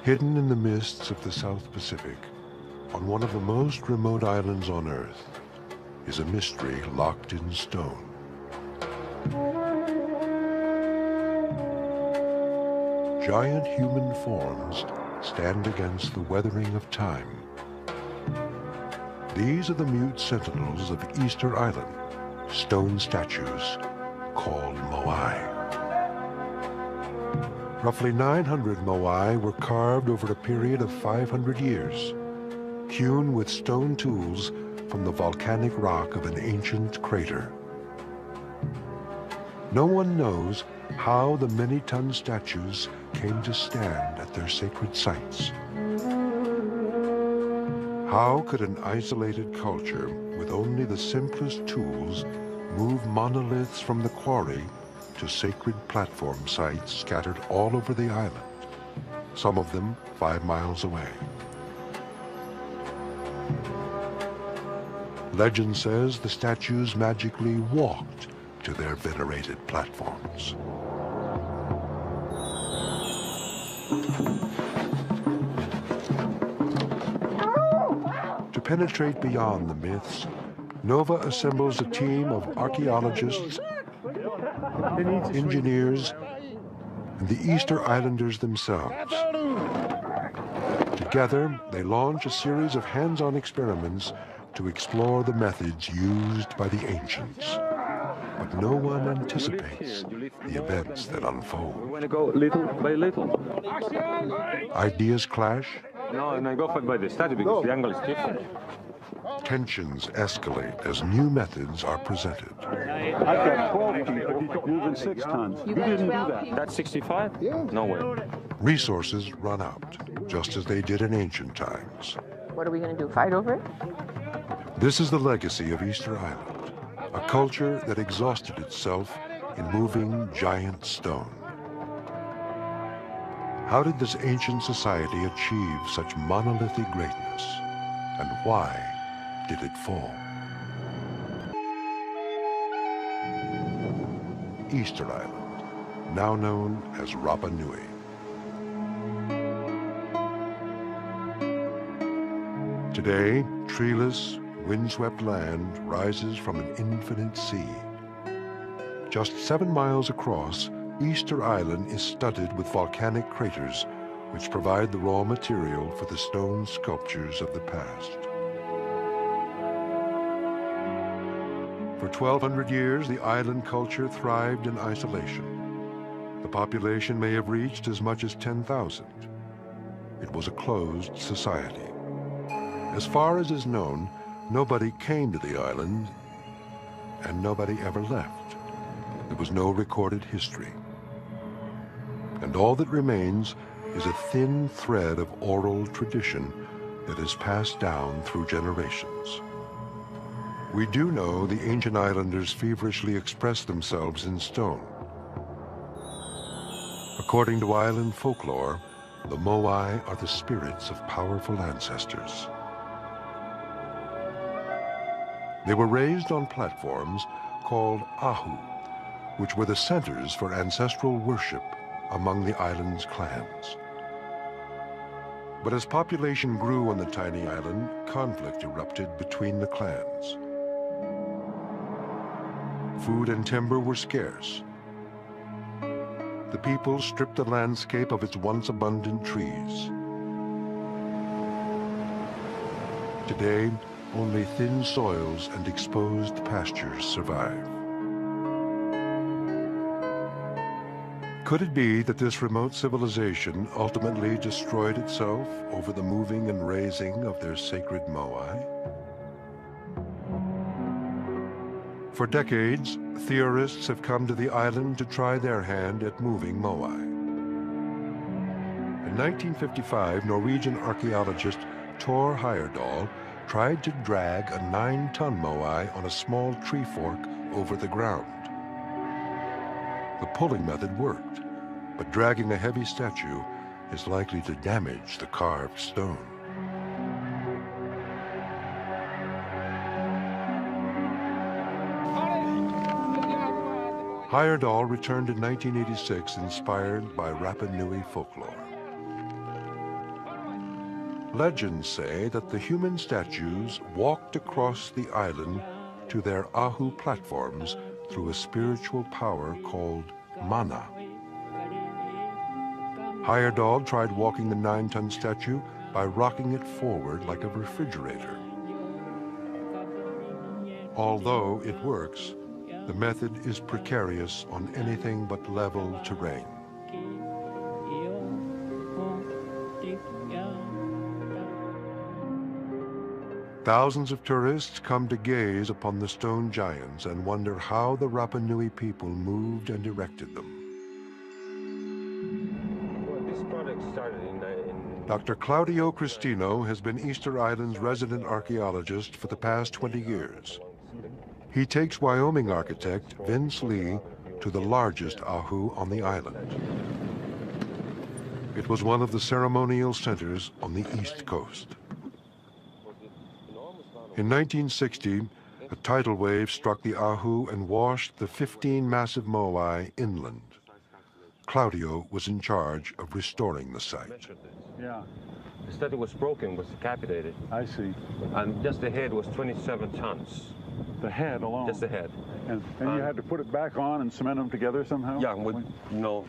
Hidden in the mists of the South Pacific, on one of the most remote islands on Earth, is a mystery locked in stone. Giant human forms stand against the weathering of time. These are the mute sentinels of Easter Island, stone statues called moai. Roughly 900 moai were carved over a period of 500 years, hewn with stone tools from the volcanic rock of an ancient crater. No one knows how the many-ton statues came to stand at their sacred sites. How could an isolated culture with only the simplest tools move monoliths from the quarry to sacred platform sites scattered all over the island, some of them 5 miles away? Legend says the statues magically walked to their venerated platforms. To penetrate beyond the myths, Nova assembles a team of archaeologists, engineers, and the Easter Islanders themselves. Together, they launch a series of hands-on experiments to explore the methods used by the ancients. But no one anticipates the events that unfold. We want to go little by little. Ideas clash. No, and I go by the statue because the angle is different. Tensions escalate as new methods are presented. I've got 12 people moving 6 tons. You didn't do that. That's 65? Yeah. No way. Resources run out, just as they did in ancient times. What are we going to do, fight over it? This is the legacy of Easter Island, a culture that exhausted itself in moving giant stone. How did this ancient society achieve such monolithic greatness, and why did it fall? Easter Island, now known as Rapa Nui. Today, treeless, windswept land rises from an infinite sea. Just 7 miles across, Easter Island is studded with volcanic craters which provide the raw material for the stone sculptures of the past. For 1,200 years, the island culture thrived in isolation. The population may have reached as much as 10,000. It was a closed society. As far as is known, nobody came to the island, and nobody ever left. There was no recorded history. And all that remains is a thin thread of oral tradition that is passed down through generations. We do know the ancient islanders feverishly expressed themselves in stone. According to island folklore, the moai are the spirits of powerful ancestors. They were raised on platforms called ahu, which were the centers for ancestral worship among the island's clans. But as population grew on the tiny island, conflict erupted between the clans. Food and timber were scarce. The people stripped the landscape of its once abundant trees. Today, only thin soils and exposed pastures survive. Could it be that this remote civilization ultimately destroyed itself over the moving and raising of their sacred moai? For decades, theorists have come to the island to try their hand at moving moai. In 1955, Norwegian archaeologist Thor Heyerdahl tried to drag a 9-ton moai on a small tree fork over the ground. The pulling method worked, but dragging a heavy statue is likely to damage the carved stone. Heyerdahl returned in 1986 inspired by Rapa Nui folklore. Legends say that the human statues walked across the island to their Ahu platforms through a spiritual power called mana. Heyerdahl tried walking the 9-ton statue by rocking it forward like a refrigerator. Although it works, the method is precarious on anything but level terrain. Thousands of tourists come to gaze upon the stone giants and wonder how the Rapa Nui people moved and erected them. Dr. Claudio Cristino has been Easter Island's resident archaeologist for the past 20 years. He takes Wyoming architect Vince Lee to the largest Ahu on the island. It was one of the ceremonial centers on the East Coast. In 1960, a tidal wave struck the Ahu and washed the 15 massive moai inland. Claudio was in charge of restoring the site. Yeah. The statue was broken, was decapitated. I see. And just the head was 27 tons. The head alone? Just the head. And you had to put it back on and cement them together somehow? Yeah, with no...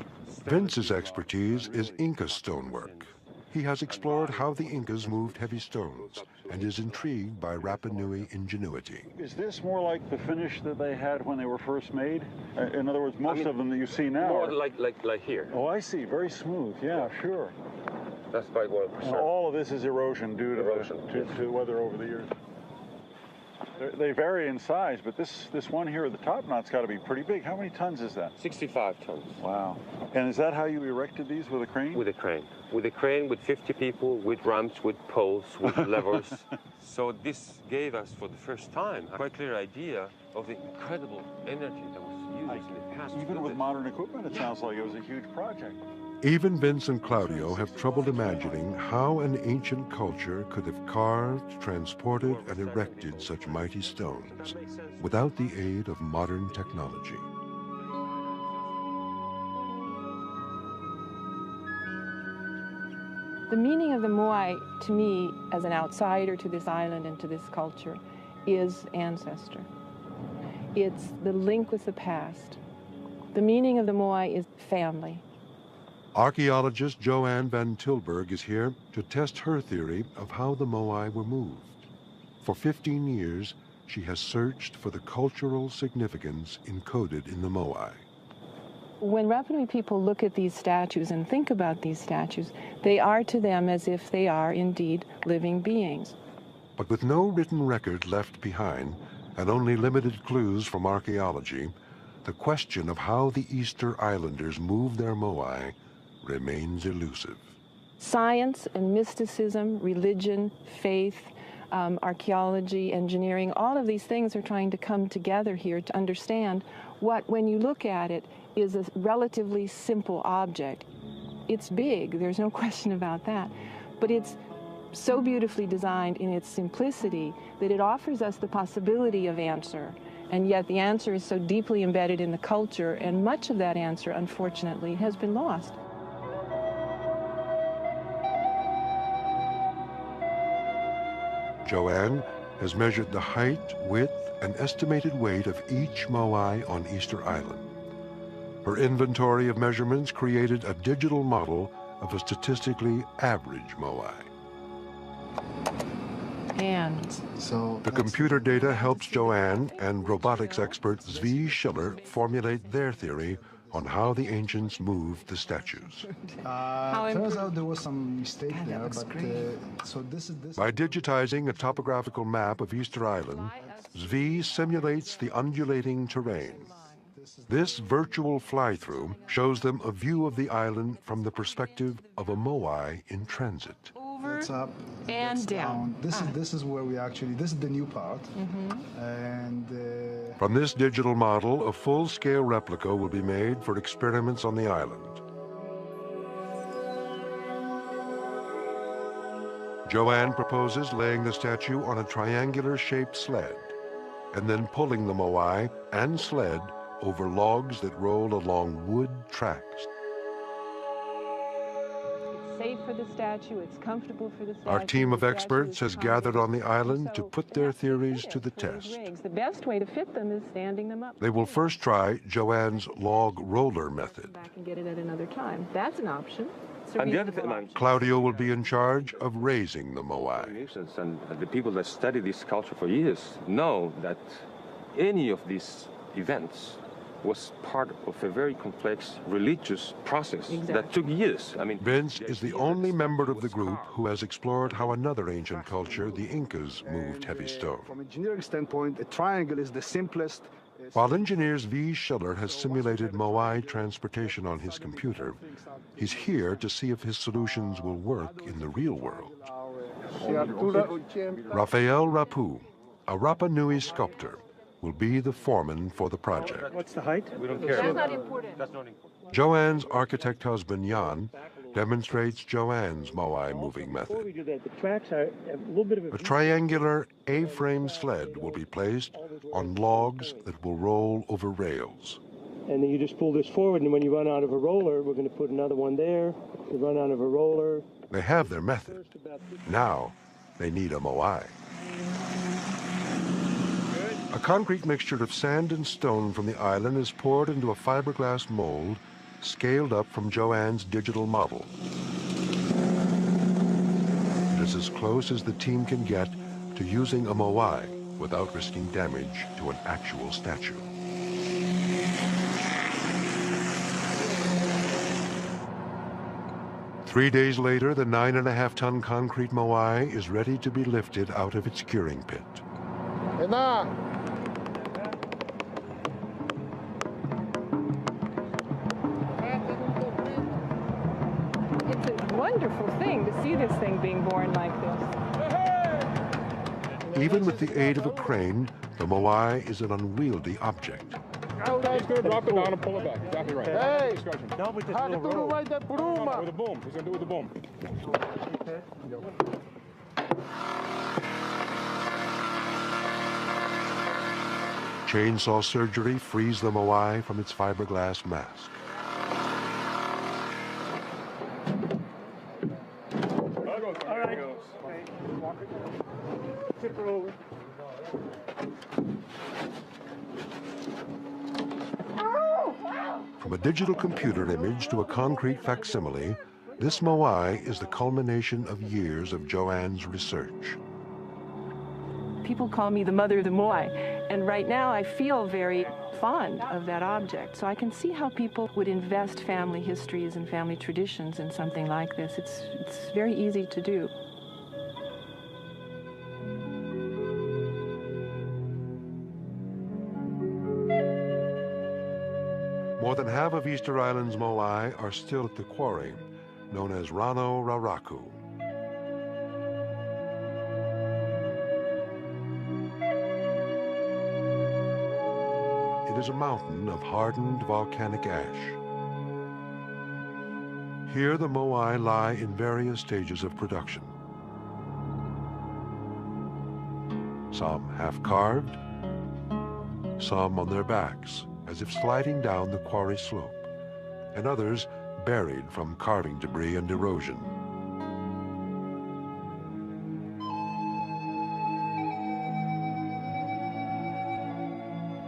Vince's expertise is Inca stonework. He has explored how the Incas moved heavy stones and is intrigued by Rapa Nui ingenuity. Is this more like the finish that they had when they were first made? In other words, most of them that you see now more are... like here. Oh, I see. Very smooth. Yeah, sure. That's by 1%. And all of this is erosion due to weather over the years. They vary in size, but this one here at the top knot's got to be pretty big. How many tons is that? 65 tons. Wow. And is that how you erected these, with a crane? With a crane. With a crane, with 50 people, with ramps, with poles, with levers. So this gave us, for the first time, a quite clear idea of the incredible energy that was used in the past. Even with modern equipment, it sounds like it was a huge project. Even Vince and Claudio have trouble imagining how an ancient culture could have carved, transported, and erected such mighty stones without the aid of modern technology. The meaning of the moai, to me, as an outsider to this island and to this culture, is ancestor. It's the link with the past. The meaning of the moai is family. Archaeologist Joanne Van Tilburg is here to test her theory of how the moai were moved. For 15 years, she has searched for the cultural significance encoded in the moai. When Rapa Nui people look at these statues and think about these statues, they are to them as if they are indeed living beings. But with no written record left behind and only limited clues from archaeology, the question of how the Easter Islanders moved their moai remains elusive. Science and mysticism, religion, faith, archaeology, engineering, all of these things are trying to come together here to understand what, when you look at it, is a relatively simple object. It's big, there's no question about that, but it's so beautifully designed in its simplicity that it offers us the possibility of answer, and yet the answer is so deeply embedded in the culture, and much of that answer, unfortunately, has been lost. Joanne has measured the height, width, and estimated weight of each moai on Easter Island. Her inventory of measurements created a digital model of a statistically average moai. And so the computer data helps Joanne and robotics expert Zvi Schiller formulate their theory on how the ancients moved the statues. Turns out there was some mistake there, but so this is By digitizing a topographical map of Easter Island, Zvi simulates the undulating terrain. This virtual fly-through shows them a view of the island from the perspective of a moai in transit. It's up and down. This is where we actually, this is the new part. And from this digital model, a full-scale replica will be made for experiments on the island. Joanne proposes laying the statue on a triangular-shaped sled and then pulling the moai and sled over logs that roll along wood tracks. safe for the statue, it's comfortable for the statue. Our team of the statue experts is has calm. gathered on the island to So put they their have to be theories to fitted the for these test. rigs. The best way to fit them is standing them up. They will first try Joanne's log roller method. Back and get it at another time. That's an option. It's a And the other reasonable thing, option. Claudio will be in charge of raising the moai. and the people that study this culture for years know that any of these events was part of a very complex religious process that took years. I mean, Vince is the only member of the group who has explored how another ancient culture, the Incas, moved heavy stone. From an engineering standpoint, a triangle is the simplest. While engineers V. Schiller has simulated moai transportation on his computer, he's here to see if his solutions will work in the real world. Rafael Rapu, a Rapa Nui sculptor, will be the foreman for the project. What's the height? we don't care. That's not important. That's not important. Joanne's architect husband, Jan, demonstrates Joanne's moai moving Before we method. do that, the tracks are a little bit of A triangular A-frame sled will be placed on logs that will roll over rails. and then you just pull this forward, and when you run out of a roller, we're going to put another one there. You run out of a roller. They have their method. Now they need a moai. A concrete mixture of sand and stone from the island is poured into a fiberglass mold scaled up from Joanne's digital model. It is as close as the team can get to using a moai without risking damage to an actual statue. Three days later, the 9.5-ton concrete moai is ready to be lifted out of its curing pit. It's a wonderful thing to see this thing being born like this. Even with the aid of a crane, the moai is an unwieldy object. That's good. Drop it down and pull it back. Exactly right. Hey! Discretion. Not with this little roll. With a boom. He's gonna do it with a boom. Chainsaw surgery frees the moai from its fiberglass mask. All right. Tip her over. From a digital computer image to a concrete facsimile, this moai is the culmination of years of Joanne's research. People call me the mother of the moai, and right now I feel very fond of that object. So I can see how people would invest family histories and family traditions in something like this. It's very easy to do. More than half of Easter Island's moai are still at the quarry, known as Rano Raraku. It is a mountain of hardened volcanic ash. Here the moai lie in various stages of production. Some half-carved, some on their backs, as if sliding down the quarry slope, and others buried from carving debris and erosion.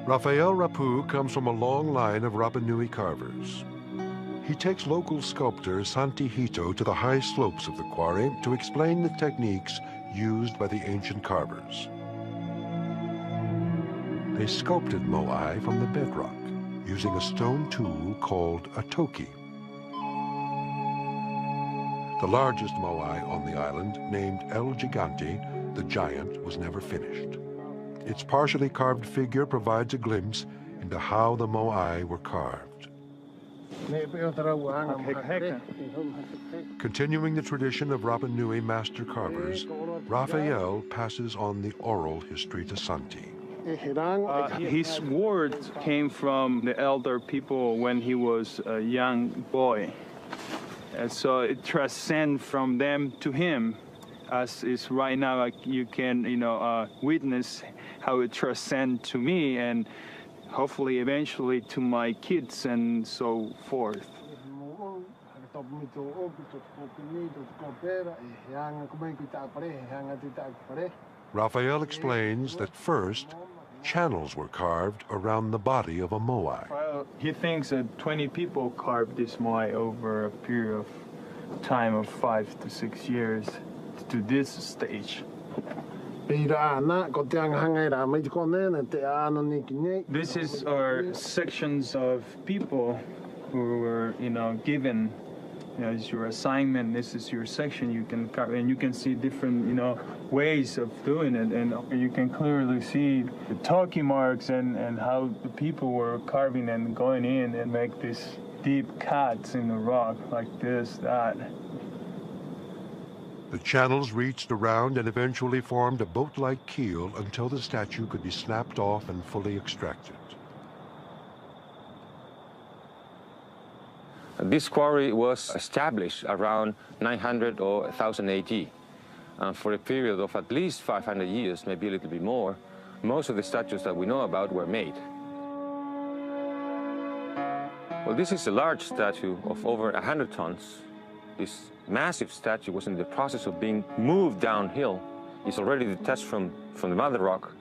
Rafael Rapu comes from a long line of Rapa Nui carvers. He takes local sculptor Santi Hito to the high slopes of the quarry to explain the techniques used by the ancient carvers. They sculpted moai from the bedrock using a stone tool called a toki. The largest moai on the island, named El Gigante, the giant, was never finished. Its partially carved figure provides a glimpse into how the moai were carved. Continuing the tradition of Rapa Nui master carvers, Rafael passes on the oral history to Santi. His words came from the elder people when he was a young boy. And so it transcends from them to him, as is right now. Like you can, witness how it transcends to me, and hopefully eventually to my kids and so forth. Raphael explains that first, channels were carved around the body of a moai. He thinks that 20 people carved this moai over a period of time of 5 to 6 years to this stage. This is our sections of people who were, given, as your assignment. This is your section. You can carve, and you can see different, ways of doing it, and you can clearly see the talkie marks and how the people were carving and going in and make these deep cuts in the rock like this, that. The channels reached around and eventually formed a boat-like keel until the statue could be snapped off and fully extracted. This quarry was established around 900 or 1000 AD. And for a period of at least 500 years, maybe a little bit more, most of the statues that we know about were made. Well, this is a large statue of over 100 tons. This massive statue was in the process of being moved downhill. It's already detached from the mother rock,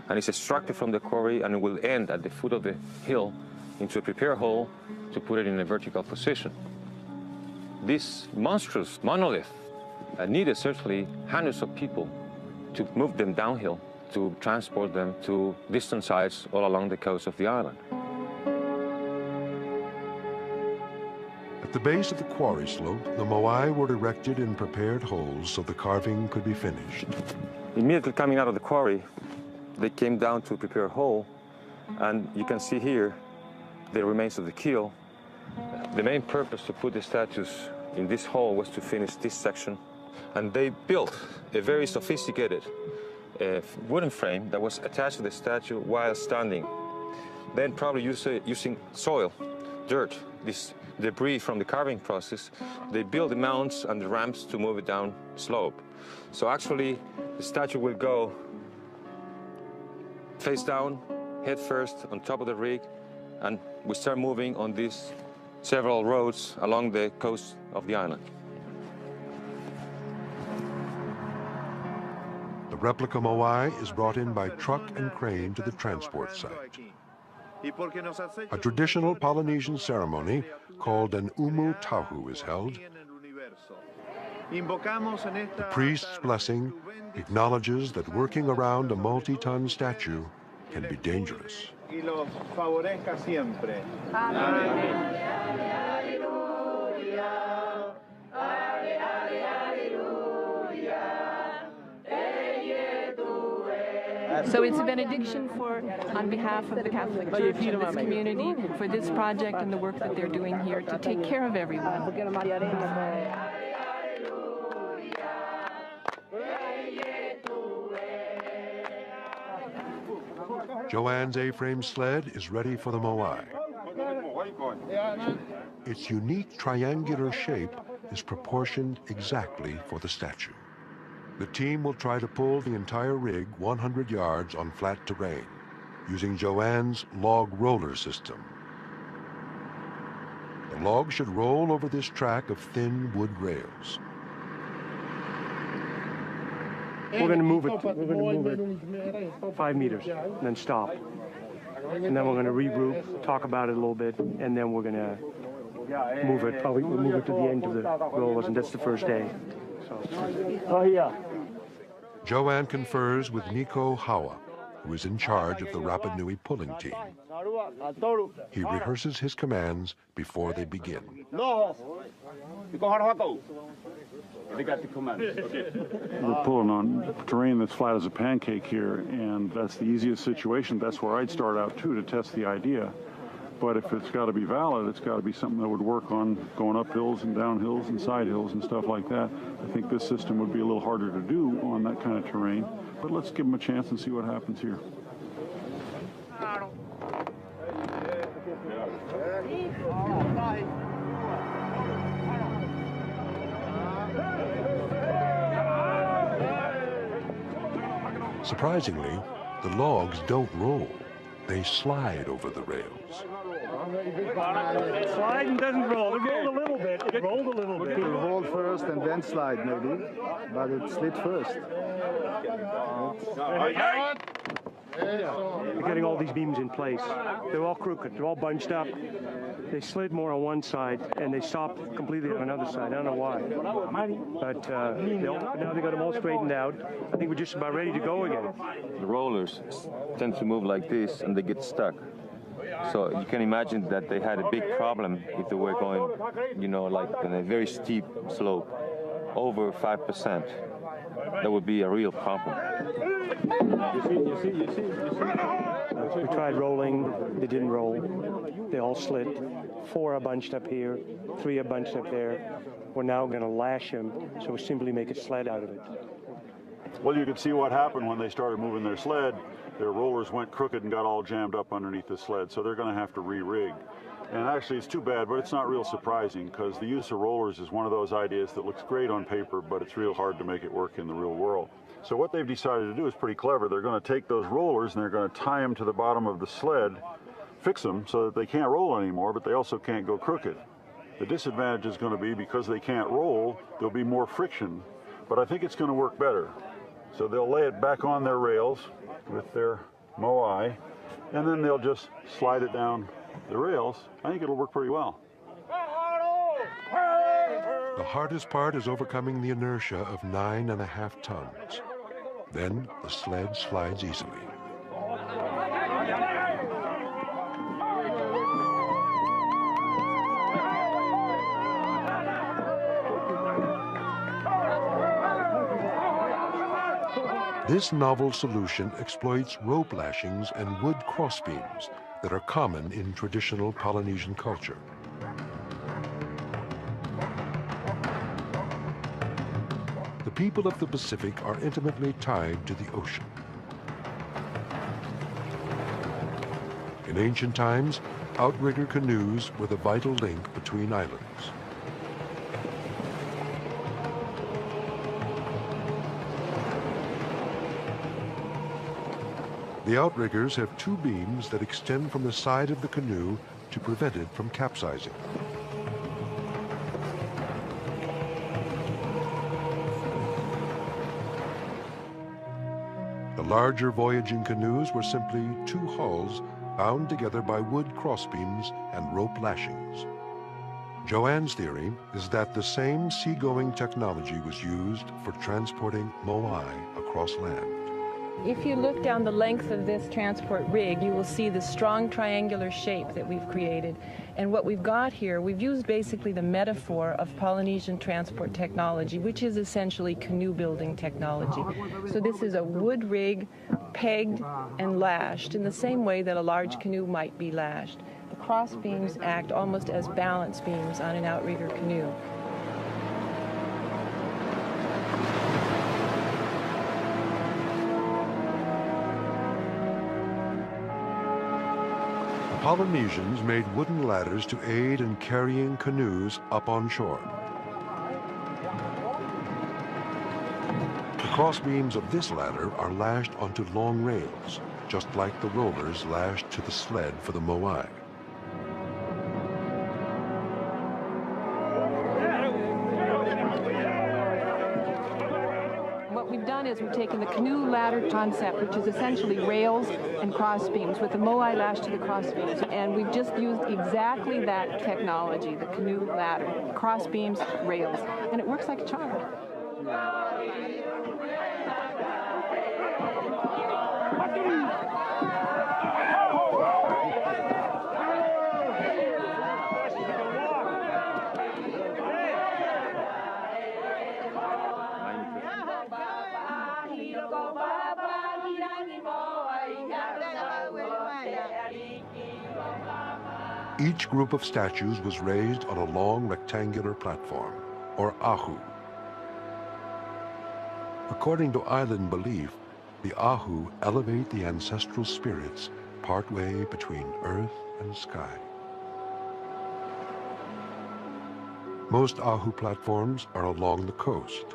and it's extracted from the quarry, and it will end at the foot of the hill into a prepare hole to put it in a vertical position. This monstrous monolith needed certainly hundreds of people to move them downhill, to transport them to distant sites all along the coast of the island. At the base of the quarry slope, the moai were erected in prepared holes so the carving could be finished. Immediately coming out of the quarry, they came down to a prepared hole, and you can see here the remains of the keel. The main purpose to put the statues in this hole was to finish this section, and they built a very sophisticated wooden frame that was attached to the statue while standing. Then probably using soil, dirt, this debris from the carving process, they built the mounts and the ramps to move it down slope. So actually, the statue will go face down, head first on top of the rig, and we start moving on these several roads along the coast of the island. The replica moai is brought in by truck and crane to the transport site. A traditional Polynesian ceremony called an umu tahu is held. The priest's blessing acknowledges that working around a multi-ton statue can be dangerous. So it's a benediction on behalf of the Catholic Church and this community for this project and the work that they're doing here to take care of everyone. Joanne's A-frame sled is ready for the moai. Its unique triangular shape is proportioned exactly for the statue. The team will try to pull the entire rig 100 yards on flat terrain, using Joanne's log roller system. The log should roll over this track of thin wood rails. We're going to move it 5 meters, and then stop. And then we're going to regroup, talk about it a little bit, and then we're going to move it. Probably we'll move it to the end of the rollers, and that's the first day. So. Oh, yeah. Joanne confers with Nico Hawa, who is in charge of the Rapa Nui pulling team. He rehearses his commands before they begin. We're pulling on terrain that's flat as a pancake here, and that's the easiest situation. That's where I'd start out, too, to test the idea. But if it's got to be valid, it's got to be something that would work on going up hills and down hills and side hills and stuff like that. I think this system would be a little harder to do on that kind of terrain. But let's give them a chance and see what happens here. Surprisingly, the logs don't roll. They slide over the rails. Sliding doesn't roll. It rolled a little bit. It rolled a little bit. It rolled first and then slide maybe, but it slid first. We're getting all these beams in place. They're all crooked. They're all bunched up. They slid more on one side, and they stopped completely on another side. I don't know why. But now they got them all straightened out. I think we're just about ready to go again. The rollers tend to move like this, and they get stuck. So you can imagine that they had a big problem if they were going, you know, like on a very steep slope, over 5%. That would be a real problem. You see. We tried rolling. They didn't roll. They all slid. 4 are bunched up here. 3 are bunched up there. We're now going to lash them, so we simply make a sled out of it. Well, you can see what happened when they started moving their sled. Their rollers went crooked and got all jammed up underneath the sled, so they're going to have to re-rig. And actually, it's too bad, but it's not real surprising, because the use of rollers is one of those ideas that looks great on paper, but it's real hard to make it work in the real world. So what they've decided to do is pretty clever. They're going to take those rollers and they're going to tie them to the bottom of the sled, fix them so that they can't roll anymore, but they also can't go crooked. The disadvantage is going to be, because they can't roll, there'll be more friction, but I think it's going to work better. So they'll lay it back on their rails with their moai, and then they'll just slide it down the rails. I think it'll work pretty well. The hardest part is overcoming the inertia of 9.5 tons. Then the sled slides easily. This novel solution exploits rope lashings and wood crossbeams that are common in traditional Polynesian culture. The people of the Pacific are intimately tied to the ocean. In ancient times, outrigger canoes were the vital link between islands. The outriggers have 2 beams that extend from the side of the canoe to prevent it from capsizing. The larger voyaging canoes were simply 2 hulls bound together by wood crossbeams and rope lashings. Joanne's theory is that the same seagoing technology was used for transporting moai across land. If you look down the length of this transport rig, you will see the strong triangular shape that we've created. And what we've got here, we've used basically the metaphor of Polynesian transport technology, which is essentially canoe building technology. So this is a wood rig pegged and lashed in the same way that a large canoe might be lashed. The cross beams act almost as balance beams on an outrigger canoe. Polynesians made wooden ladders to aid in carrying canoes up on shore. The crossbeams of this ladder are lashed onto long rails, just like the rollers lashed to the sled for the moai. What we've done is we've taken the canoe ladder concept, which is essentially rails and crossbeams, with the moai lashed to the crossbeams, and we've just used exactly that technology, the canoe ladder, crossbeams, rails, and it works like a charm. Each group of statues was raised on a long rectangular platform, or ahu. According to island belief, the ahu elevate the ancestral spirits partway between earth and sky. Most ahu platforms are along the coast.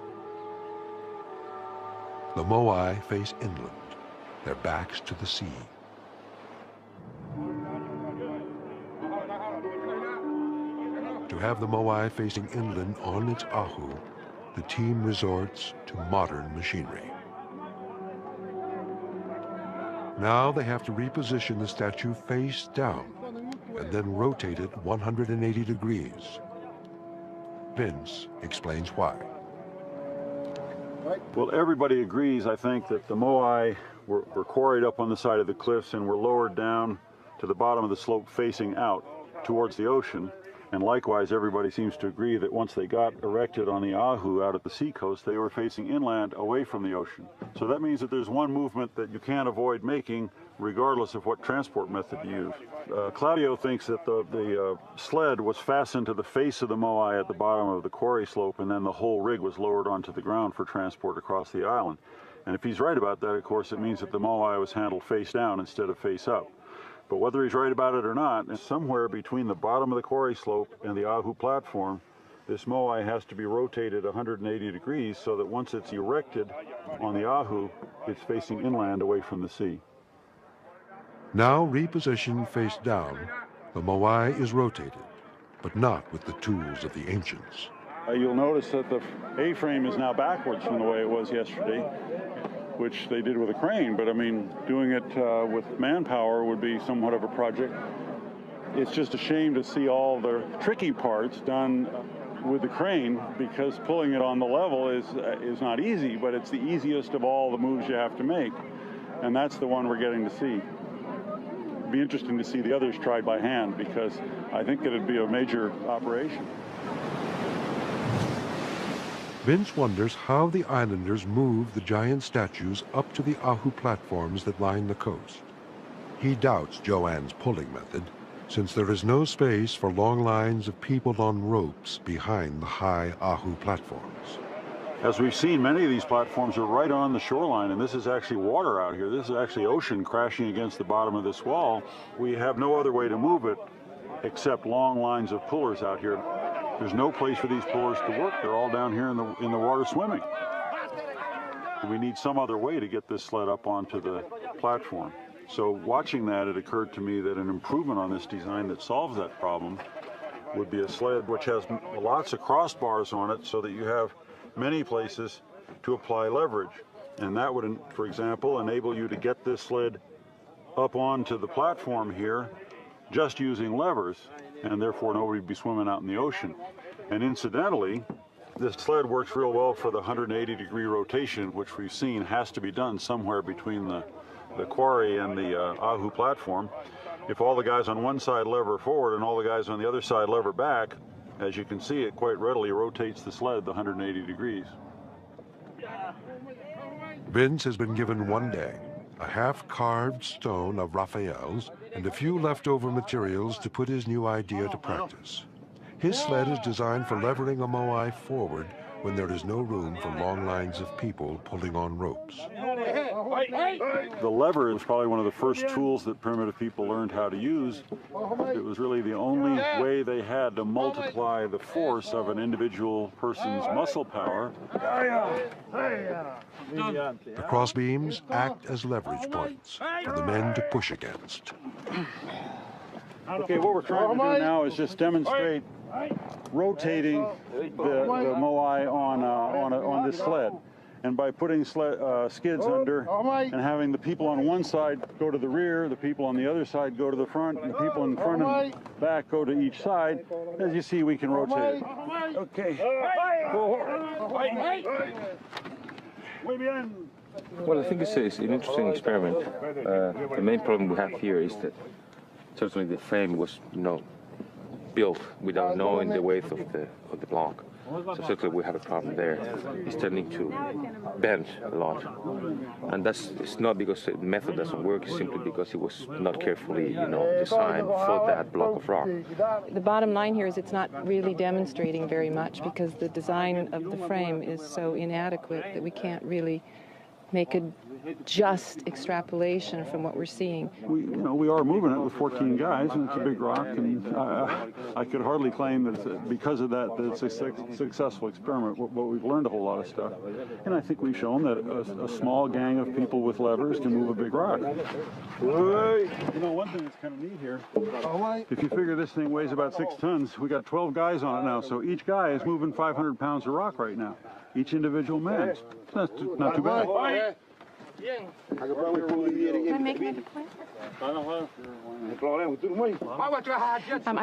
The moai face inland, their backs to the sea. To have the moai facing inland on its ahu, the team resorts to modern machinery. Now they have to reposition the statue face down and then rotate it 180 degrees. Vince explains why. Well, everybody agrees, I think, that the moai were quarried up on the side of the cliffs and were lowered down to the bottom of the slope facing out towards the ocean. And likewise, everybody seems to agree that once they got erected on the ahu out at the seacoast, they were facing inland away from the ocean. So that means that there's one movement that you can't avoid making regardless of what transport method you use. Claudio thinks that the sled was fastened to the face of the moai at the bottom of the quarry slope, and then the whole rig was lowered onto the ground for transport across the island. And if he's right about that, of course, it means that the moai was handled face down instead of face up. But whether he's right about it or not, somewhere between the bottom of the quarry slope and the ahu platform, this moai has to be rotated 180 degrees so that once it's erected on the ahu, it's facing inland away from the sea. Now repositioned face down, the moai is rotated, but not with the tools of the ancients. You'll notice that the A-frame is now backwards from the way it was yesterday, which they did with a crane, but I mean, doing it with manpower would be somewhat of a project. It's just a shame to see all the tricky parts done with the crane, because pulling it on the level is not easy, but it's the easiest of all the moves you have to make, and that's the one we're getting to see. It'd be interesting to see the others tried by hand, because I think it'd be a major operation. Vince wonders how the islanders moved the giant statues up to the ahu platforms that line the coast. He doubts Joanne's pulling method, since there is no space for long lines of people on ropes behind the high ahu platforms. As we've seen, many of these platforms are right on the shoreline, and this is actually water out here. This is actually ocean crashing against the bottom of this wall. We have no other way to move it except long lines of pullers out here. There's no place for these pullers to work. They're all down here in the water swimming. We need some other way to get this sled up onto the platform. So watching that, it occurred to me that an improvement on this design that solves that problem would be a sled which has lots of crossbars on it so that you have many places to apply leverage. And that would, for example, enable you to get this sled up onto the platform here just using levers, and therefore nobody would be swimming out in the ocean. And incidentally, this sled works real well for the 180-degree rotation, which we've seen has to be done somewhere between the quarry and the ahu platform. If all the guys on one side lever forward and all the guys on the other side lever back, as you can see, it quite readily rotates the sled the 180 degrees. Vince has been given one day, a half-carved stone of Raphael's, and a few leftover materials to put his new idea to practice. His sled is designed for levering a moai forward when there is no room for long lines of people pulling on ropes. The lever is probably one of the first tools that primitive people learned how to use. It was really the only way they had to multiply the force of an individual person's muscle power. The crossbeams act as leverage points for the men to push against. Okay, what we're trying to do now is just demonstrate rotating the moai on this sled. And by putting skids under and having the people on one side go to the rear, the people on the other side go to the front, and the people in front and back go to each side, as you see, we can rotate it. Okay. Well, I think it's an interesting experiment. The main problem we have here is that certainly the frame was, built without knowing the weight of the block. So certainly we have a problem there. It's tending to bend a lot. And it's not because the method doesn't work, it's simply because it was not carefully, designed for that block of rock. The bottom line here is it's not really demonstrating very much because the design of the frame is so inadequate that we can't really make a just extrapolation from what we're seeing. We are moving it with 14 guys, and it's a big rock, and I could hardly claim that because of that it's a successful experiment, but we've learned a whole lot of stuff. And I think we've shown that a small gang of people with levers can move a big rock. One thing that's kind of neat here, if you figure this thing weighs about 6 tons, we got 12 guys on it now, so each guy is moving 500 pounds of rock right now, each individual man. That's not too bad. Can I make it into play? I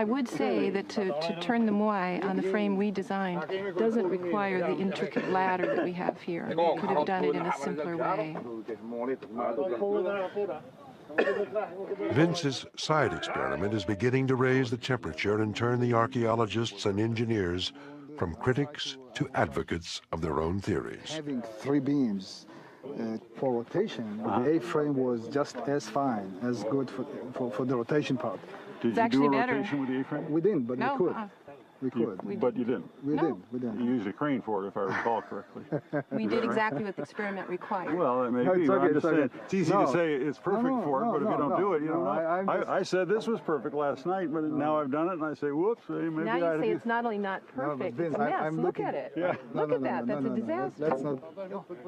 would say that to turn the moai on the frame we designed doesn't require the intricate ladder that we have here. We could have done it in a simpler way. Vince's side experiment is beginning to raise the temperature and turn the archaeologists and engineers from critics to advocates of their own theories. Having 3 beams for rotation, the A-frame was just as fine, as good for the rotation part. Did you do a rotation with the A-frame? We didn't, but we could. We could. But you didn't? We didn't. You used a crane for it, if I recall correctly. We did exactly what the experiment required. Well, it may be. It's okay, I'm just saying, it's easy to No. say it's perfect for it, but if you don't do it, you don't know. I said this was perfect last night, but now I've done it, and I say, whoops, maybe Now you say it's not only not perfect, Vince, it's a mess. I'm Look looking- at it. Yeah. Look at that. That's a disaster. Let's not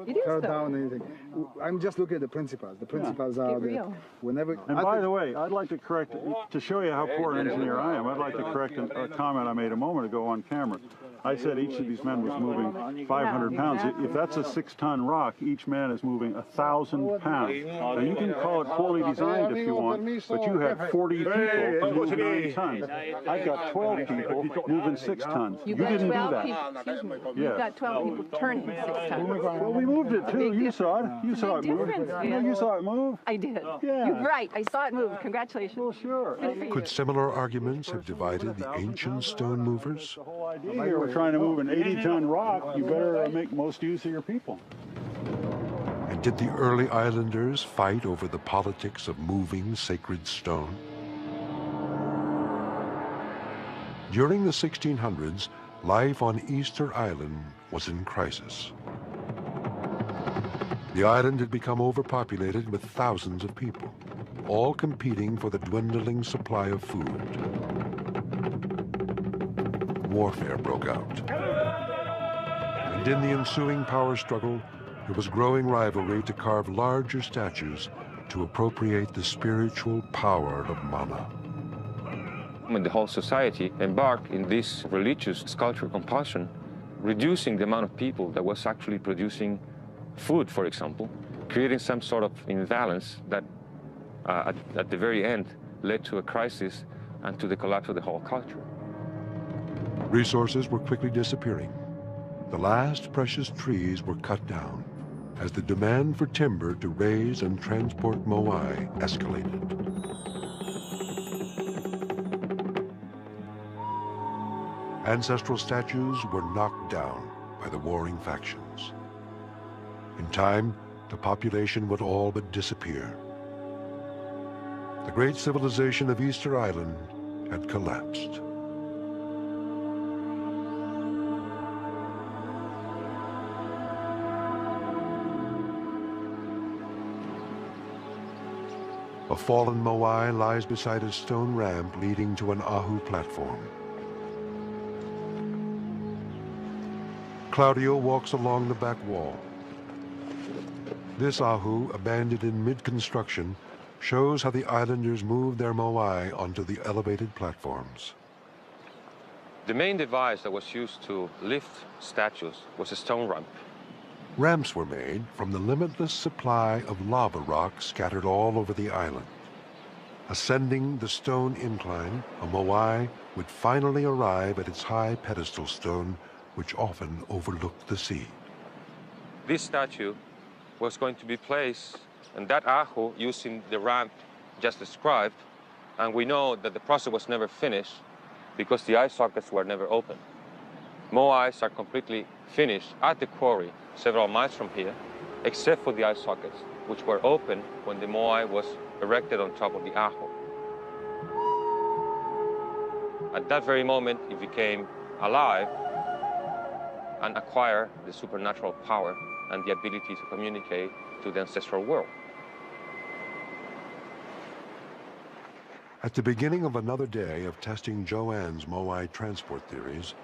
It is, tear though. down anything. I'm just looking at the principles. The principles are Get real. that whenever... And by the way, I'd like to correct, to show you how poor an engineer I am, I'd like to correct a comment I made a moment ago on camera. I said each of these men was moving 500 pounds. If that's a 6-ton rock, each man is moving 1,000 pounds. Now you can call it poorly designed if you want, but you have 40 people who move 9 tons. I've got 12 people moving 6 tons. You You've got didn't do 12 that. people. Excuse me. Yeah. You've got 12 people turning 6 tons. Well, we moved it too. You saw it. You saw it move. difference, No, you saw it move. I did. Yeah. You're right. I saw it move. Congratulations. Well, sure. Good for you. Could similar arguments have divided the ancient stone movers? The whole idea here, we're trying to move an 80-ton rock. You better make most use of your people. And did the early islanders fight over the politics of moving sacred stone? During the 1600s, life on Easter Island was in crisis. The island had become overpopulated with thousands of people, all competing for the dwindling supply of food. Warfare broke out. And in the ensuing power struggle, there was growing rivalry to carve larger statues to appropriate the spiritual power of mana. When the whole society embarked in this religious sculpture compulsion, reducing the amount of people that was actually producing food, for example, creating some sort of imbalance that at the very end led to a crisis and to the collapse of the whole culture. Resources were quickly disappearing. The last precious trees were cut down as the demand for timber to raise and transport moai escalated. Ancestral statues were knocked down by the warring factions. In time, the population would all but disappear. The great civilization of Easter Island had collapsed. A fallen moai lies beside a stone ramp leading to an ahu platform. Claudio walks along the back wall. This ahu, abandoned in mid-construction, shows how the islanders moved their moai onto the elevated platforms. The main device that was used to lift statues was a stone ramp. Ramps were made from the limitless supply of lava rock scattered all over the island. Ascending the stone incline, a moai would finally arrive at its high pedestal stone, which often overlooked the sea. This statue was going to be placed in that ahu using the ramp just described, and we know that the process was never finished because the eye sockets were never opened. Moais are completely finished at the quarry several miles from here, except for the eye sockets, which were open when the moai was erected on top of the ahu. At that very moment, it became alive and acquired the supernatural power and the ability to communicate to the ancestral world. At the beginning of another day of testing Joanne's Moai transport theories,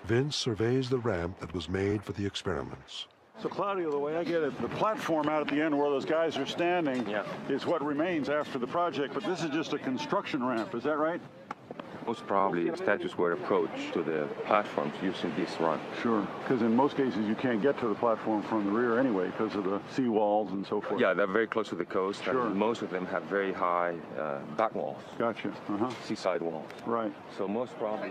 Vince surveys the ramp that was made for the experiments. So Claudio, the way I get it, the platform out at the end where those guys are standing is what remains after the project, but this is just a construction ramp, is that right? Most probably statues were approached to the platforms using this run. Sure, because in most cases you can't get to the platform from the rear anyway because of the sea walls and so forth. Yeah, they're very close to the coast, sure. And most of them have very high back walls. Gotcha. Seaside walls. Right. So most probably.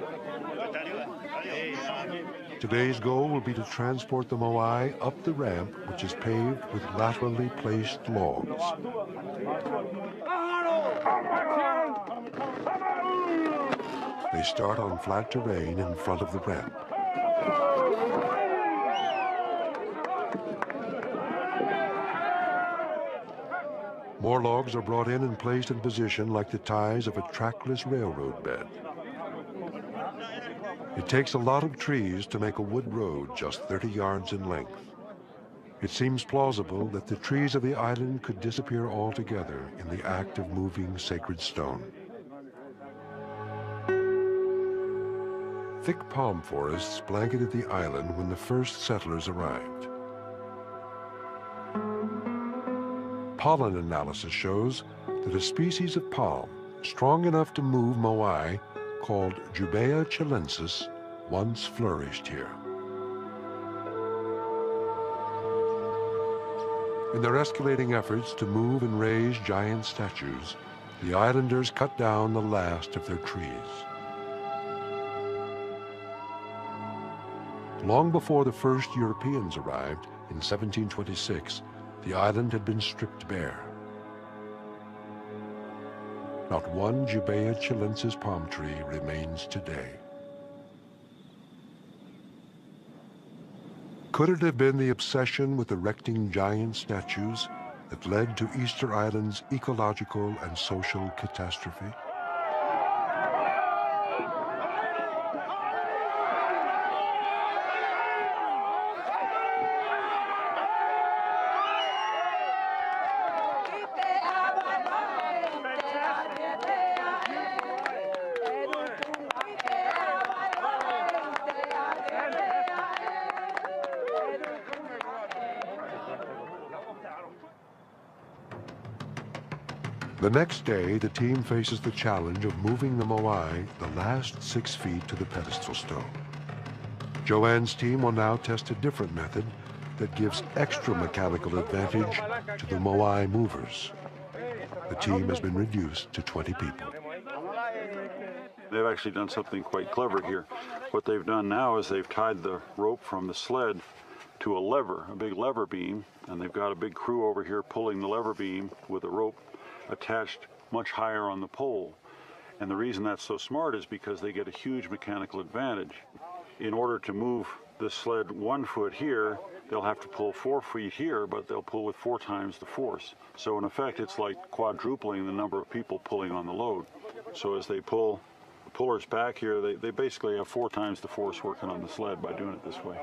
Today's goal will be to transport the Moai up the ramp, which is paved with laterally placed logs. They start on flat terrain in front of the ramp. More logs are brought in and placed in position like the ties of a trackless railroad bed. It takes a lot of trees to make a wood road just 30 yards in length. It seems plausible that the trees of the island could disappear altogether in the act of moving sacred stone. Thick palm forests blanketed the island when the first settlers arrived. Pollen analysis shows that a species of palm strong enough to move Moai, called Jubea chilensis, once flourished here. In their escalating efforts to move and raise giant statues, the islanders cut down the last of their trees. Long before the first Europeans arrived in 1726, the island had been stripped bare. Not one Jubea chilensis palm tree remains today. Could it have been the obsession with erecting giant statues that led to Easter Island's ecological and social catastrophe? The next day, the team faces the challenge of moving the Moai the last 6 feet to the pedestal stone. Joanne's team will now test a different method that gives extra mechanical advantage to the Moai movers. The team has been reduced to 20 people. They've actually done something quite clever here. What they've done now is they've tied the rope from the sled to a lever, a big lever beam, and they've got a big crew over here pulling the lever beam with a rope attached much higher on the pole. And the reason that's so smart is because they get a huge mechanical advantage. In order to move the sled 1 foot here, they'll have to pull 4 feet here, but they'll pull with 4 times the force. So in effect, it's like quadrupling the number of people pulling on the load. So as they pull the pullers back here, they basically have 4 times the force working on the sled by doing it this way.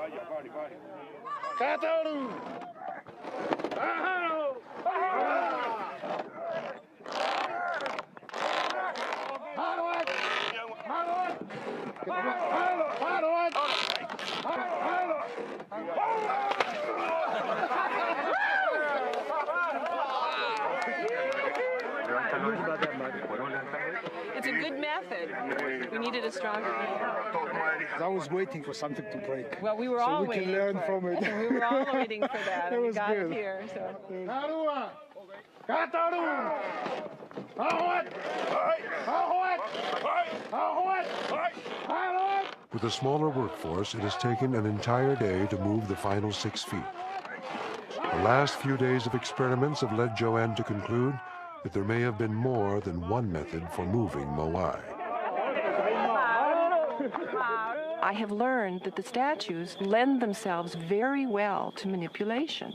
It's a good method. We needed a stronger hand. I was waiting for something to break. Well, we were all we waiting can learn for from it. We were all waiting for that. It was we got good. it here. So. With a smaller workforce, it has taken an entire day to move the final 6 feet. The last few days of experiments have led Joanne to conclude that there may have been more than one method for moving Moai. I have learned that the statues lend themselves very well to manipulation.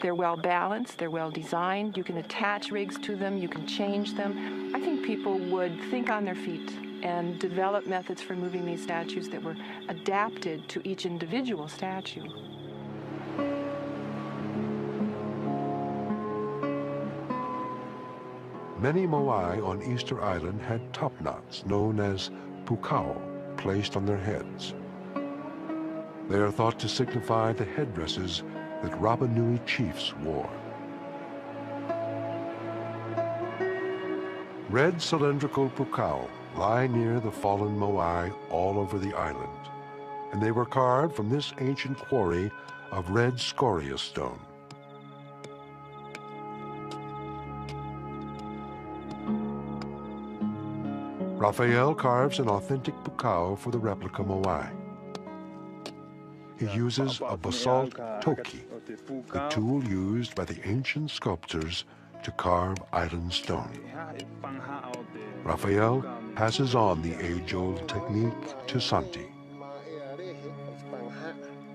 They're well balanced, they're well designed, you can attach rigs to them, you can change them. I think people would think on their feet and develop methods for moving these statues that were adapted to each individual statue. Many Moai on Easter Island had topknots known as pukao placed on their heads. They are thought to signify the headdresses that Rapa Nui chiefs wore. Red cylindrical pukao lie near the fallen Moai all over the island, and they were carved from this ancient quarry of red scoria stone. Raphael carves an authentic pukao for the replica Moai. He uses a basalt toki, the tool used by the ancient sculptors to carve island stone. Raphael passes on the age-old technique to Santi.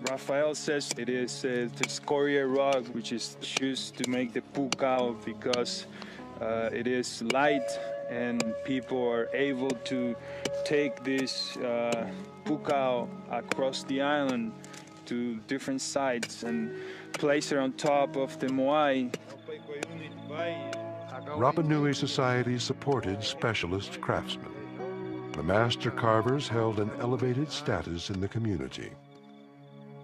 Raphael says it is the scoria rock which is used to make the pukao because it is light and people are able to take this pukao across the island to different sites and place it on top of the Moai. Rapa Nui society supported specialist craftsmen. The master carvers held an elevated status in the community.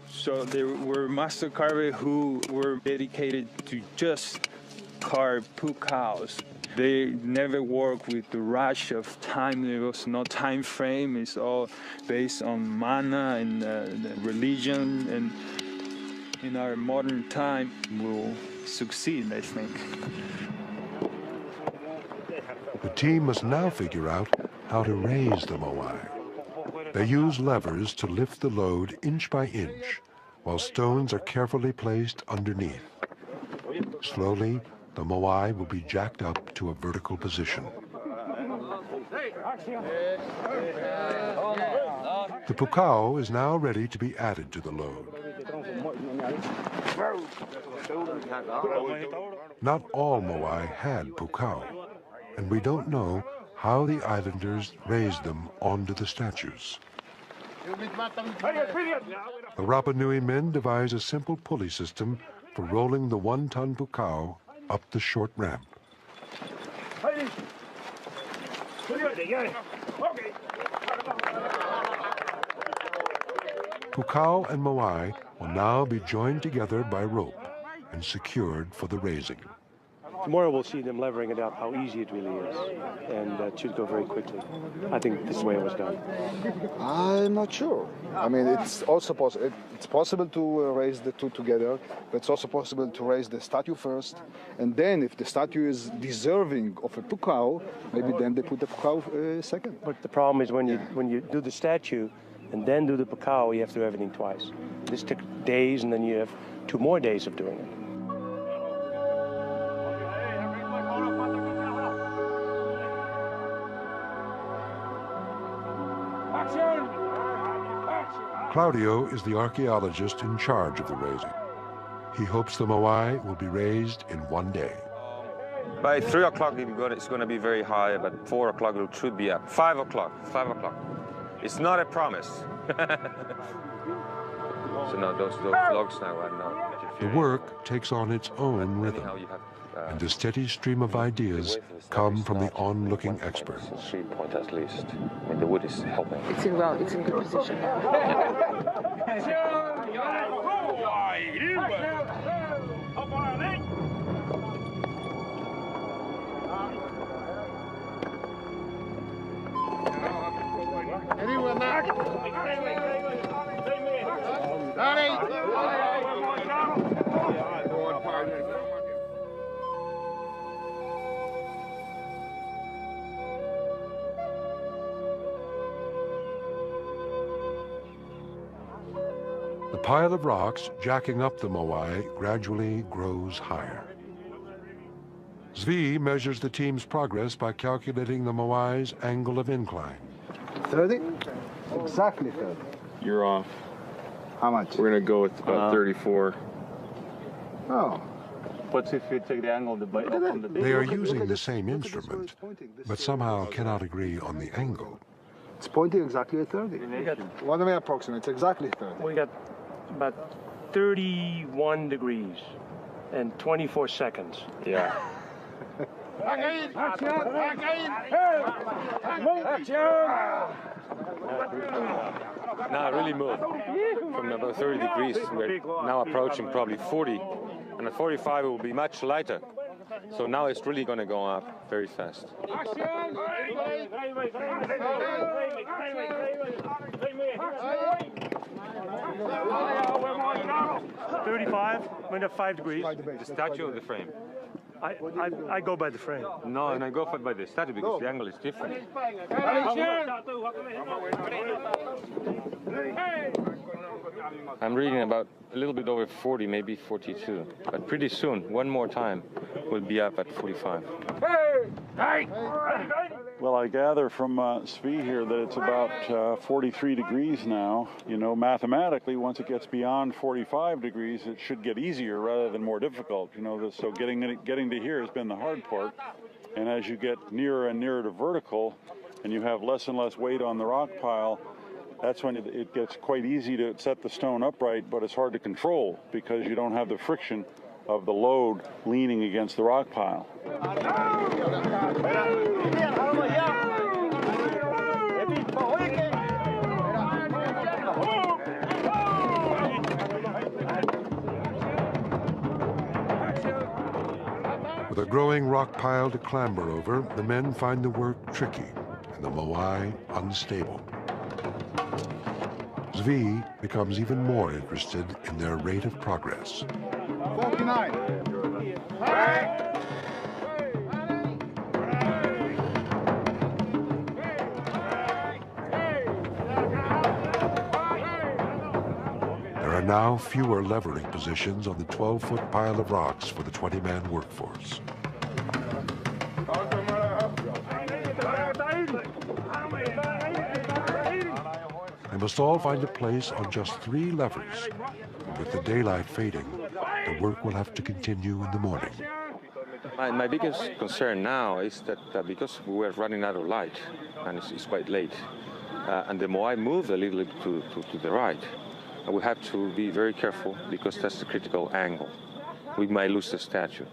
So there were master carvers who were dedicated to just carve pukaos. They never worked with the rush of time. There was no time frame. It's all based on mana and religion. And in our modern time, we'll succeed, I think. The team must now figure out how to raise the Moai. They use levers to lift the load inch by inch, while stones are carefully placed underneath. Slowly, the Moai will be jacked up to a vertical position. The pukao is now ready to be added to the load. Not all Moai had pukao, and we don't know how the islanders raised them onto the statues. The Rapa Nui men devise a simple pulley system for rolling the 1-ton pukao up the short ramp. Pukao and Moai will now be joined together by rope and secured for the raising. Tomorrow we'll see them levering it up, how easy it really is, and it should go very quickly. I think this is the way it was done. I'm not sure. I mean, it's also possible. It's possible to raise the two together, but it's also possible to raise the statue first, and then if the statue is deserving of a pukao, maybe then they put the pukao second. But the problem is when you do the statue and then do the pukao, you have to do everything twice. This took days, and then you have 2 more days of doing it. Claudio is the archaeologist in charge of the raising. He hopes the Moai will be raised in 1 day. By 3 o'clock, it's going to be very high, but 4 o'clock it should be up. 5 o'clock. It's not a promise. So no, those logs now are not. The work takes on its own rhythm, and a steady stream of ideas come from the onlooking experts. 3 points at least. I mean, the wood is helping. It's in good position. The pile of rocks jacking up the Moai gradually grows higher. Zvi measures the team's progress by calculating the Moai's angle of incline. 30? Exactly 30. You're off. How much? We're going to go with about 34. Oh. What's if you take the angle of the blade from the They are using the same instrument, but somehow cannot agree on the angle. It's pointing exactly at 30. What am I approximate? It's exactly 30. We got about 31 degrees and 24 seconds. Yeah. Now it really moved. From about 30 degrees, we're now approaching probably 40. And at 45 it will be much lighter. So now it's really going to go up very fast. 35, went up 5 degrees. The statue of the frame. I go by the frame. No, and I go by the statue because the angle is different. I'm reading about a little bit over 40, maybe 42. But pretty soon, one more time, we'll be up at 45. Well, I gather from Svi here that it's about 43 degrees now. You know, mathematically, once it gets beyond 45 degrees, it should get easier rather than more difficult. You know, so getting to here has been the hard part. And as you get nearer and nearer to vertical, and you have less and less weight on the rock pile, that's when it gets quite easy to set the stone upright, but it's hard to control because you don't have the friction of the load leaning against the rock pile. With a growing rock pile to clamber over, the men find the work tricky and the moai unstable. Zvi becomes even more interested in their rate of progress. 49. There are now fewer levering positions on the 12-foot pile of rocks for the 20-man workforce. They must all find a place on just 3 levers. With the daylight fading, the work will have to continue in the morning. My biggest concern now is that because we're running out of light, and it's quite late, and the moai moved a little bit to the right, we have to be very careful because that's the critical angle. We might lose the statue.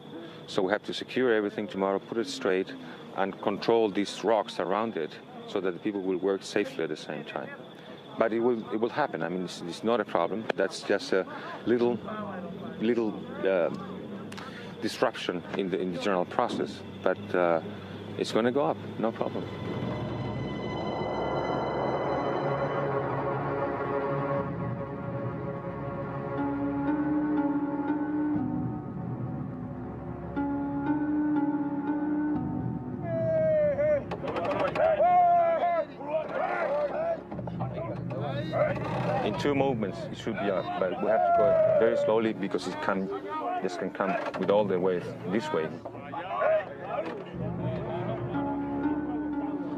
So we have to secure everything tomorrow, put it straight, and control these rocks around it so that the people will work safely at the same time. But it will happen. I mean, it's not a problem. That's just a little disruption in the general process. But it's going to go up, no problem. In 2 movements, it should be up, but we have to go very slowly because this can come with all the way this way.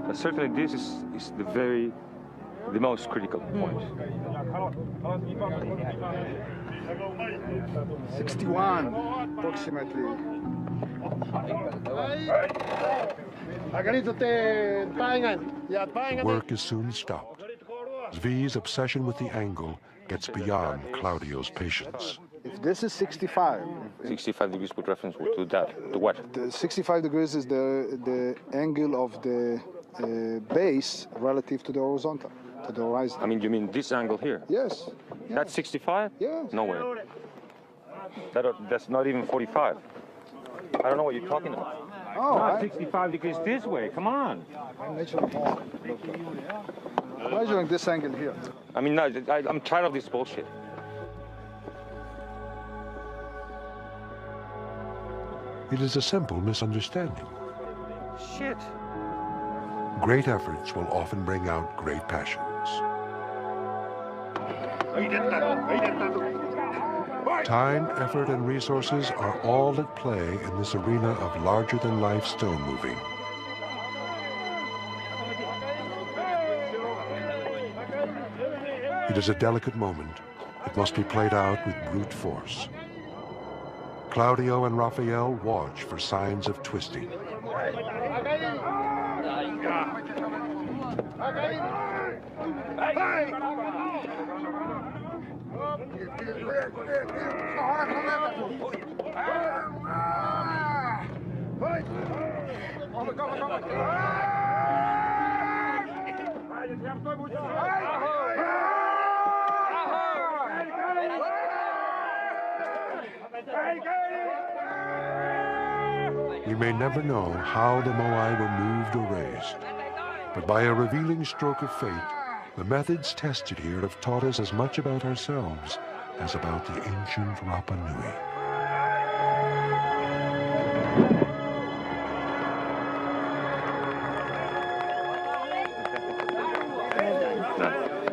But certainly this is the most critical point. 61, approximately. Work is soon stopped. Zvi's obsession with the angle gets beyond Claudio's patience. If this is 65. 65 degrees with reference to that. To what? The 65 degrees is the angle of the base relative to the horizontal, to the horizon. I mean, you mean this angle here? Yes. That's 65? Yes. No way. That's not even 45. I don't know what you're talking about. Oh, no, 65 degrees this way. Come on. I'm measuring this angle here. I mean, no, I'm tired of this bullshit. It is a simple misunderstanding. Shit. Great efforts will often bring out great passions. Time, effort, and resources are all at play in this arena of larger-than-life stone moving. It is a delicate moment. It must be played out with brute force. Claudio and Raphael watch for signs of twisting. We may never know how the Moai were moved or raised, but by a revealing stroke of fate, the methods tested here have taught us as much about ourselves as about the ancient Rapa Nui.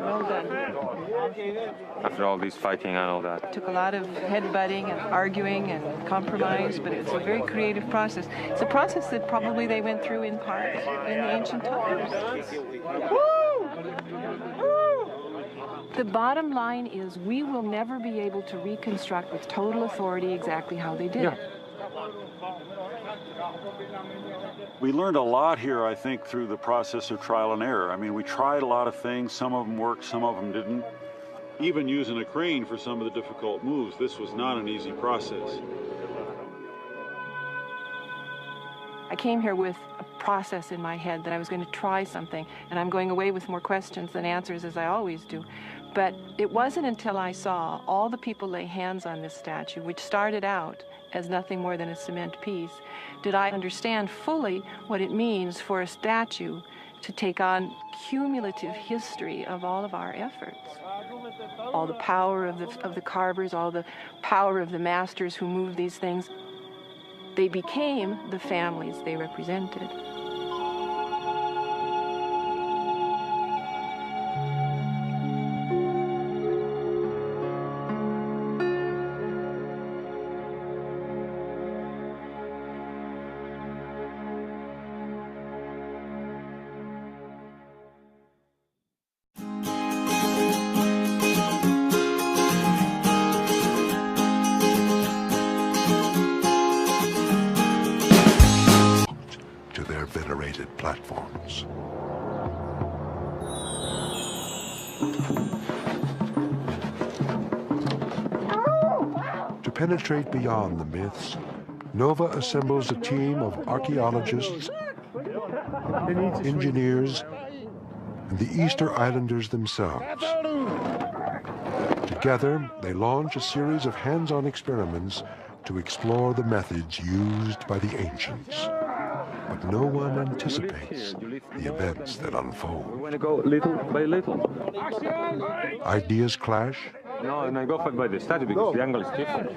Well done. After all this fighting and all that. Took a lot of headbutting and arguing and compromise, but it's a very creative process. It's a process that probably they went through in part in the ancient times. The bottom line is we will never be able to reconstruct with total authority exactly how they did it. We learned a lot here, I think, through the process of trial and error. I mean, we tried a lot of things. Some of them worked, some of them didn't. Even using a crane for some of the difficult moves, this was not an easy process. I came here with a process in my head that I was going to try something, and I'm going away with more questions than answers, as I always do. But it wasn't until I saw all the people lay hands on this statue, which started out as nothing more than a cement piece, did I understand fully what it means for a statue to take on cumulative history of all of our efforts. All the power of the carvers, all the power of the masters who moved these things. They became the families they represented. To their venerated platforms. To penetrate beyond the myths, Nova assembles a team of archaeologists, engineers, and the Easter Islanders themselves. Together, they launch a series of hands-on experiments to explore the methods used by the ancients. But no one anticipates the events that unfold. We want to go little by little. Ideas clash. No, and I go by the statue because the angle is different.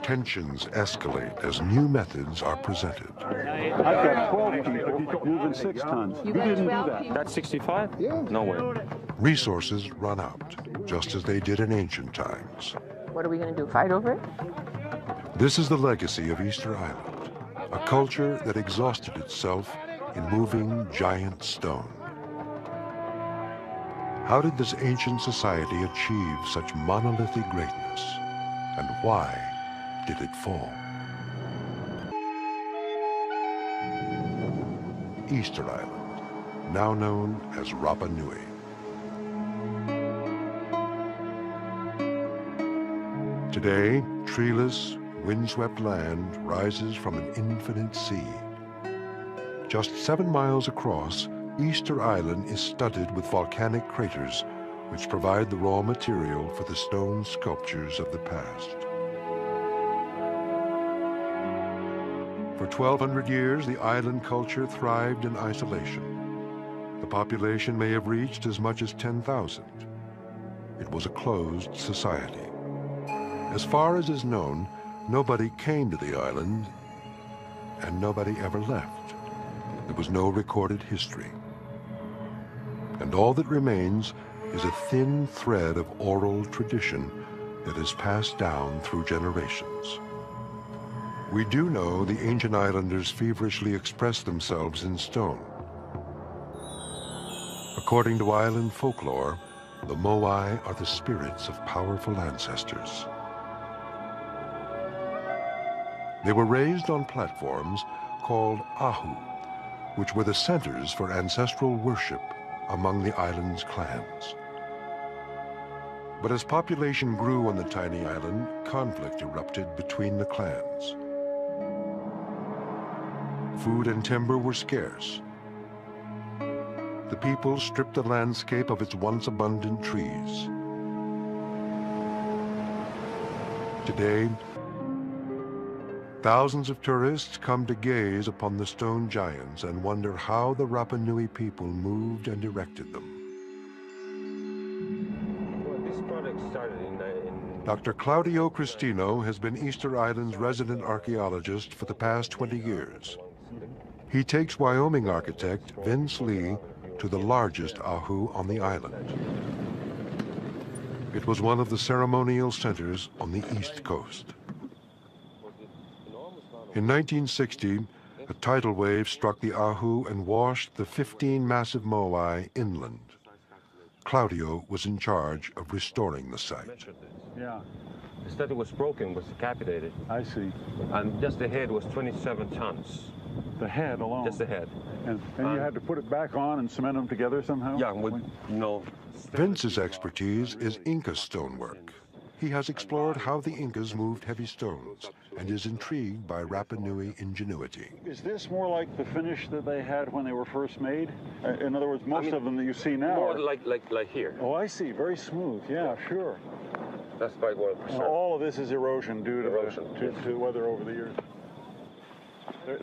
Tensions escalate as new methods are presented. I've got 12 people moving 6 tons. You didn't do that. That's 65? Yeah. No way. Resources run out, just as they did in ancient times. What are we going to do, fight over it? This is the legacy of Easter Island, a culture that exhausted itself in moving giant stone. How did this ancient society achieve such monolithic greatness? And why did it fall? Easter Island, now known as Rapa Nui. Today, treeless, windswept land rises from an infinite sea. Just 7 miles across, Easter Island is studded with volcanic craters, which provide the raw material for the stone sculptures of the past. For 1,200 years, the island culture thrived in isolation. The population may have reached as much as 10,000. It was a closed society. As far as is known, nobody came to the island, and nobody ever left. There was no recorded history. And all that remains is a thin thread of oral tradition that is passed down through generations. We do know the ancient islanders feverishly expressed themselves in stone. According to island folklore, the Moai are the spirits of powerful ancestors. They were raised on platforms called ahu, which were the centers for ancestral worship among the island's clans. But as population grew on the tiny island, conflict erupted between the clans. food and timber were scarce. The people stripped the landscape of its once abundant trees. Today, thousands of tourists come to gaze upon the stone giants and wonder how the Rapa Nui people moved and erected them. Well, this project started in Dr. Claudio Cristino has been Easter Island's resident archaeologist for the past 20 years. He takes Wyoming architect Vince Lee to the largest ahu on the island. It was one of the ceremonial centers on the East Coast. In 1960, a tidal wave struck the ahu and washed the 15 massive moai inland. Claudio was in charge of restoring the site. Yeah, the statue was broken, was decapitated, I see. and just the head was 27 tons. The head alone? Just the head. And you had to put it back on and cement them together somehow? Yeah, with no. Vince's expertise is Inca stonework. He has explored how the Incas moved heavy stones and is intrigued by Rapa Nui ingenuity. Is this more like the finish that they had when they were first made? In other words, most of them that you see now More are... like here. Oh, I see. Very smooth. Yeah, sure. That's by 1%. And all of this is erosion due to, Erosion, to weather over the years.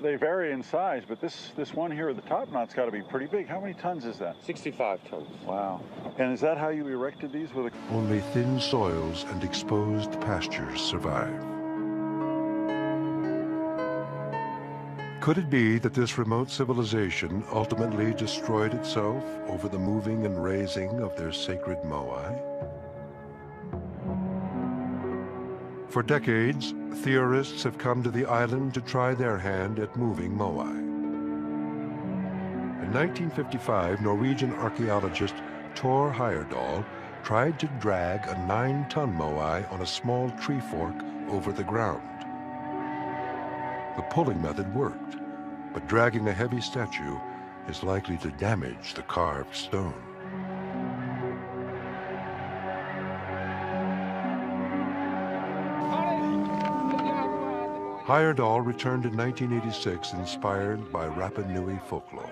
They vary in size, but this one here at the top knot's got to be pretty big. How many tons is that? 65 tons. Wow. And is that how you erected these with a... Only thin soils and exposed pastures survive. Could it be that this remote civilization ultimately destroyed itself over the moving and raising of their sacred moai? For decades, theorists have come to the island to try their hand at moving moai. In 1955, Norwegian archaeologist Thor Heyerdahl tried to drag a 9-ton moai on a small tree fork over the ground. The pulling method worked, but dragging a heavy statue is likely to damage the carved stone. Heyerdahl returned in 1986 inspired by Rapa Nui folklore.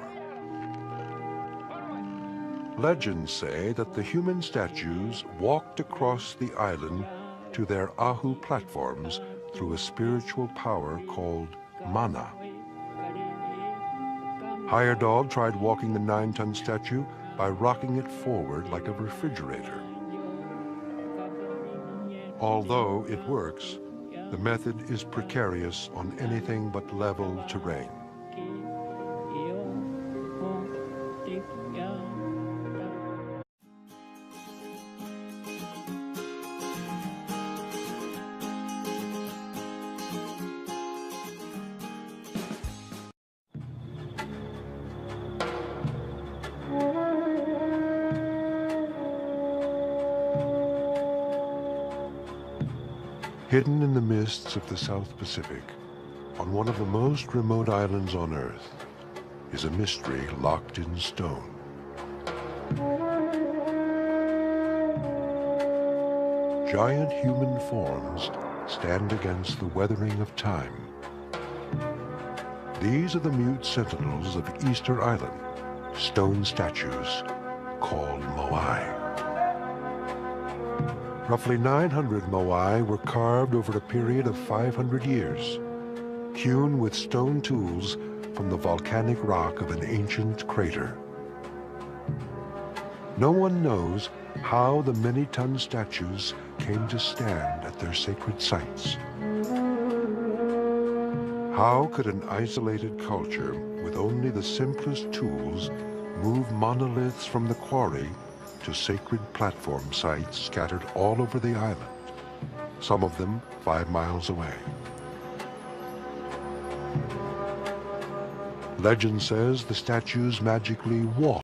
Legends say that the human statues walked across the island to their ahu platforms through a spiritual power called mana. Heyerdahl tried walking the 9-ton statue by rocking it forward like a refrigerator. Although it works, the method is precarious on anything but level terrain. Hidden in the mists of the South Pacific, on one of the most remote islands on Earth, is a mystery locked in stone. Giant human forms stand against the weathering of time. These are the mute sentinels of Easter Island, stone statues called moai. Roughly 900 moai were carved over a period of 500 years, hewn with stone tools from the volcanic rock of an ancient crater. No one knows how the many-ton statues came to stand at their sacred sites. How could an isolated culture with only the simplest tools move monoliths from the quarry to sacred platform sites scattered all over the island, some of them 5 miles away? Legend says the statues magically walk